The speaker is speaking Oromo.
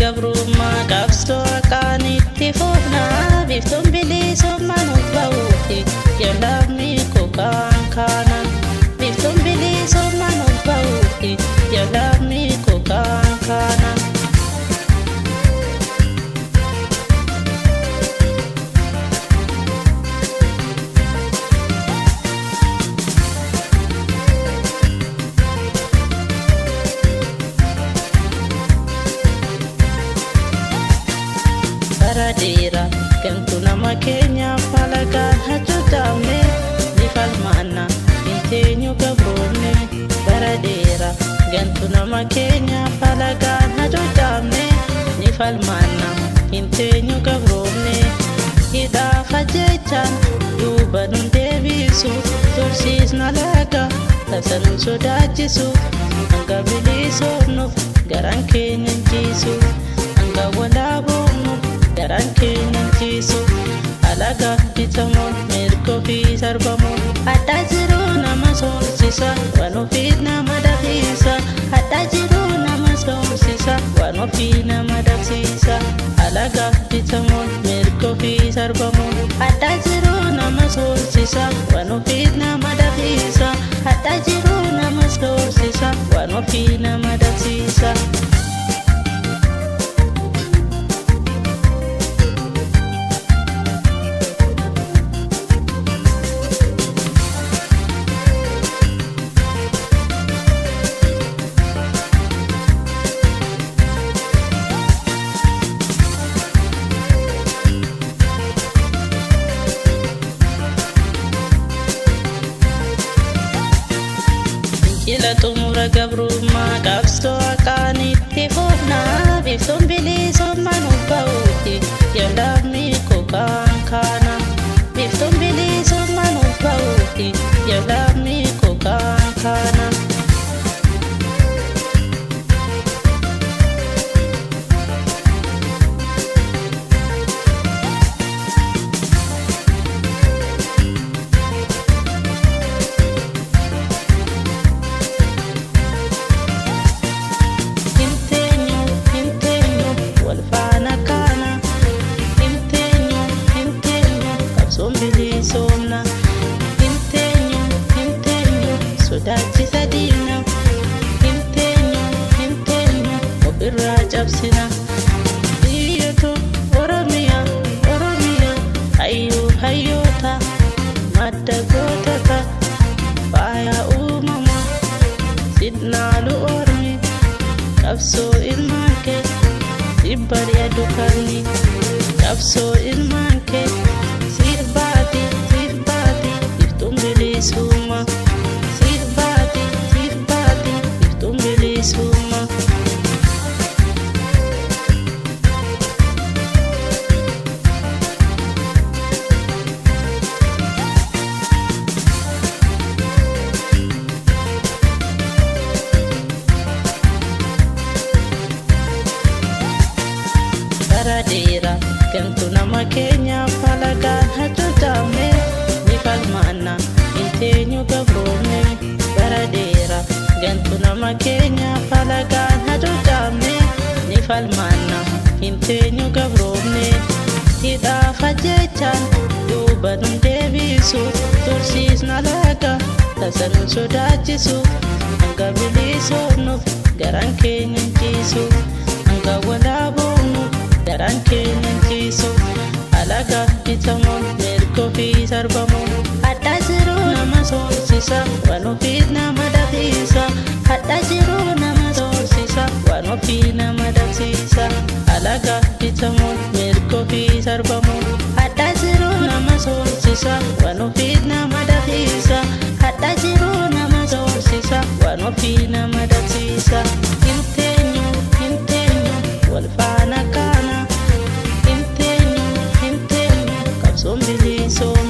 gabrummaa qabsoo haqaanitti fufnaa biiftuun bilisummaa nuuf ba'uufi yaalammii koo kan kana biiftuun bilisummaa nuuf ba'uufi yaalammii koo kan kana. Baradera gantu nama keenya falagaan hacuutamne ni falmanna inteenyu gabroomne. Baradera gantu nama keenya falagaan hacuutamne ni falmanna inteenyu gabroomne. Hidhaafa jechaan duuba nun deebisu tursiisna laga tasan sodaachisu hanga bilisoomnuuf garaan keenya jiisu hanga walaaboomnuuf garaan keenya jiisu. Alaga bitamuun mirga ofii sarbamuun addaa jiru nama soomsisa waan ofii nama dhabsiisa. Addaa jiru nama soomsisa waan ofii nama dhabsiisa. Alaga bitamuun mirga ofii sarbamuun addaa jiru nama soomsisa waan ofii nama dhabsiisa. Addaa jiru nama soomsisa waan ofii nama dhabsiisa. Ila tumura gabrummaa qabsoo haqaanitti fufnaa biiftuun bilisummaa nuuf ba'uufi yaalammii koo kan kana biiftuun bilisummaa nuuf ba'uufi yaalammii koo kan kana. Somna inteenyu sodaachisa diina inteenyu ofirraa cabsina. Biyyatu Oromiyaa hayyoota madda gootota faaya uumamaa sidnaalu ormi qabsoo ilmaan kee sibbari adukarni qabsoo ilmaan kee sirbaati biiftuun bilisummaa sirbaati biiftuun bilisummaa. Baradera gantu nama keenya falagaan hacuutamne ni falmanna inteenyu gabroomne. Baradera gantu nama keenya falagaan hacuutamne ni falmanna inteenyu gabroomne. Hidhaafa jechaan duuba nun deebisu tursiisna laga tasan sodaachisu hanga bilisoomnuuf garaan keenya jiisu hanga walaaboomnuuf garaan keenya jiisu. Alaga bitamuun mirga ofii sarbamuun addaa jiru nama soomsisa waan ofii nama dhabsiisa. Addaa jiru nama soomsisa waan ofii nama dhabsiisa. Alaga bitamuun mirga ofii sarbamuun addaa jiru nama soomsisa waan ofii nama dhabsiisa. Addaa jiru nama soomsisa waan ofii nama dhabsiisa. Inteenyu wal faana kana inteenyu qabsoon bilisummaa.